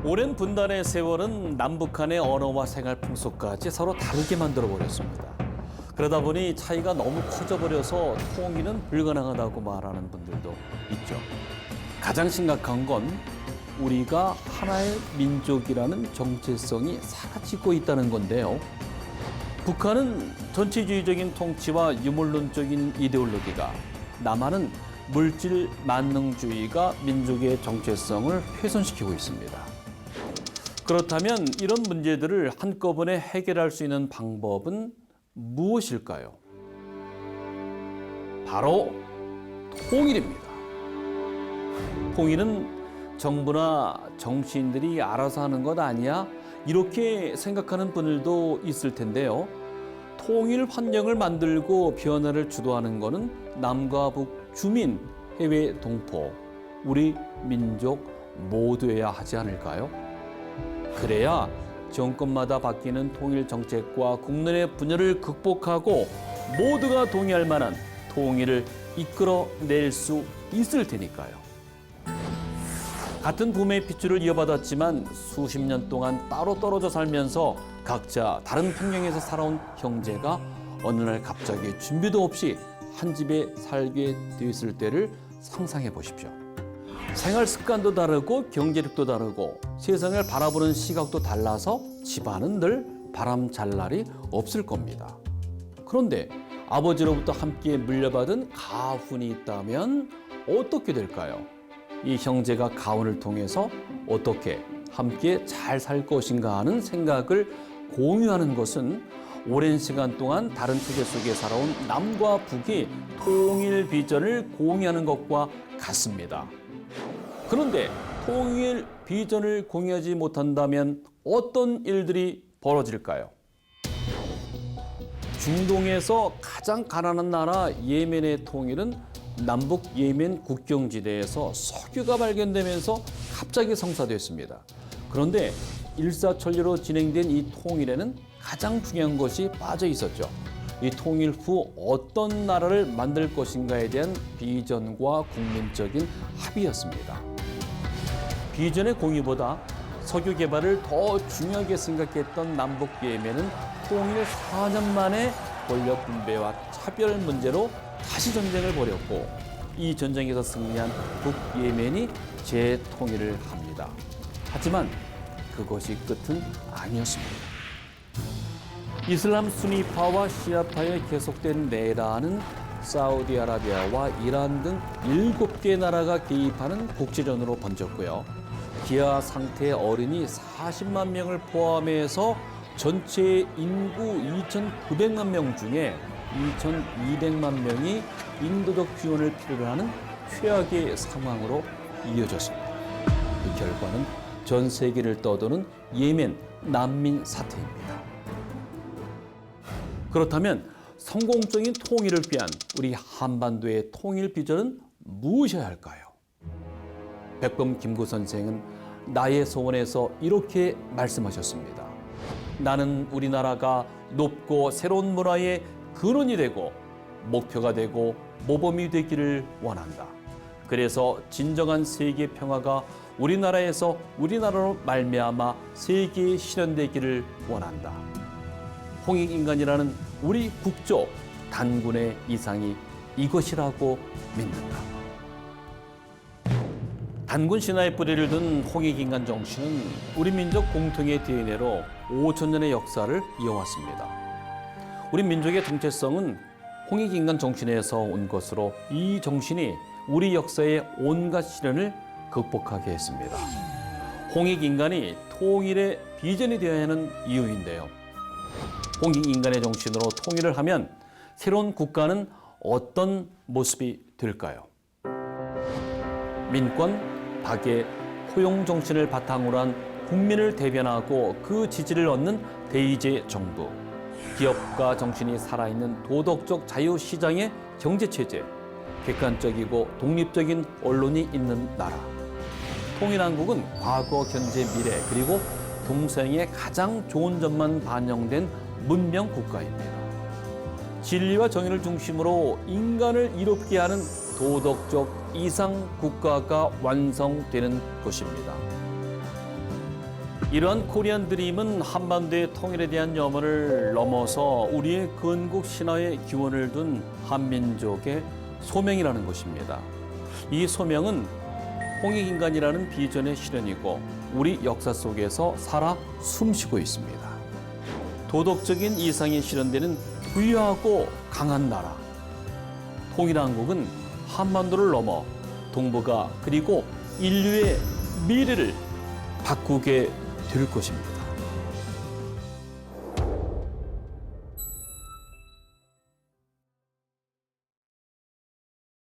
오랜 분단의 세월은 남북한의 언어와 생활 풍속까지 서로 다르게 만들어 버렸습니다. 그러다 보니 차이가 너무 커져버려서 통일은 불가능하다고 말하는 분들도 있죠. 가장 심각한 건 우리가 하나의 민족이라는 정체성이 사라지고 있다는 건데요. 북한은 전체주의적인 통치와 유물론적인 이데올로기가, 남한은 물질 만능주의가 민족의 정체성을 훼손시키고 있습니다. 그렇다면 이런 문제들을 한꺼번에 해결할 수 있는 방법은 무엇일까요? 바로 통일입니다. 통일은 정부나 정치인들이 알아서 하는 것 아니야? 이렇게 생각하는 분들도 있을 텐데요. 통일 환경을 만들고 변화를 주도하는 것은 남과 북 주민, 해외 동포, 우리 민족 모두여야 하지 않을까요? 그래야 정권마다 바뀌는 통일 정책과 국내의 분열을 극복하고 모두가 동의할 만한 통일을 이끌어낼 수 있을 테니까요. 같은 붐의 핏줄을 이어받았지만 수십 년 동안 따로 떨어져 살면서 각자 다른 환경에서 살아온 형제가 어느 날 갑자기 준비도 없이 한 집에 살게 됐을 때를 상상해 보십시오. 생활 습관도 다르고 경제력도 다르고 세상을 바라보는 시각도 달라서 집안은 늘 바람 잘 날이 없을 겁니다. 그런데 아버지로부터 함께 물려받은 가훈이 있다면 어떻게 될까요? 이 형제가 가훈을 통해서 어떻게 함께 잘 살 것인가 하는 생각을 공유하는 것은 오랜 시간 동안 다른 체제 속에 살아온 남과 북이 통일 비전을 공유하는 것과 같습니다. 그런데 통일 비전을 공유하지 못한다면 어떤 일들이 벌어질까요? 중동에서 가장 가난한 나라 예멘의 통일은 남북 예멘 국경지대에서 석유가 발견되면서 갑자기 성사됐습니다. 그런데 일사천리로 진행된 이 통일에는 가장 중요한 것이 빠져 있었죠. 이 통일 후 어떤 나라를 만들 것인가에 대한 비전과 국민적인 합의였습니다. 비전의 공유보다 석유 개발을 더 중요하게 생각했던 남북 예멘은 통일 4년 만에 권력 분배와 차별 문제로 다시 전쟁을 벌였고 이 전쟁에서 승리한 북예멘이 재통일을 합니다. 하지만 그것이 끝은 아니었습니다. 이슬람 수니파와 시아파에 계속된 내란은 사우디아라비아와 이란 등 7개 나라가 개입하는 국제전으로 번졌고요. 기아 상태의 어린이 40만 명을 포함해서 전체 인구 2,900만 명 중에 2,200만 명이 인도적 지원을 필요로 하는 최악의 상황으로 이어졌습니다. 그 결과는 전 세계를 떠도는 예멘 난민 사태입니다. 그렇다면 성공적인 통일을 위한 우리 한반도의 통일 비전은 무엇이어야 할까요? 백범 김구 선생은 나의 소원에서 이렇게 말씀하셨습니다. 나는 우리나라가 높고 새로운 문화의 근원이 되고 목표가 되고 모범이 되기를 원한다. 그래서 진정한 세계 평화가 우리나라에서 우리나라로 말미암아 세계에 실현되기를 원한다. 홍익인간이라는 우리 국조 단군의 이상이 이것이라고 믿는다. 단군 신화의 뿌리를 둔 홍익인간 정신은 우리 민족 공통의 DNA로 5,000년의 역사를 이어왔습니다. 우리 민족의 정체성은 홍익인간 정신에서 온 것으로 이 정신이 우리 역사의 온갖 시련을 극복하게 했습니다. 홍익인간이 통일의 비전이 되어야 하는 이유인데요. 홍익인간의 정신으로 통일을 하면 새로운 국가는 어떤 모습이 될까요? 민권, 박애, 포용 정신을 바탕으로 한 국민을 대변하고 그 지지를 얻는 대의제 정부, 기업가 정신이 살아있는 도덕적 자유시장의 경제체제, 객관적이고 독립적인 언론이 있는 나라. 통일한국은 과거, 현재, 미래 그리고 동서양의 가장 좋은 점만 반영된 문명 국가입니다. 진리와 정의를 중심으로 인간을 이롭게 하는 도덕적 이상 국가가 완성되는 것입니다. 이러한 코리안 드림은 한반도의 통일에 대한 염원을 넘어서 우리의 건국 신화에 기원을 둔 한민족의 소명이라는 것입니다. 이 소명은 홍익인간이라는 비전의 실현이고 우리 역사 속에서 살아 숨쉬고 있습니다. 도덕적인 이상이 실현되는 부유하고 강한 나라. 통일한국은 한반도를 넘어 동북아 그리고 인류의 미래를 바꾸게 될 것입니다.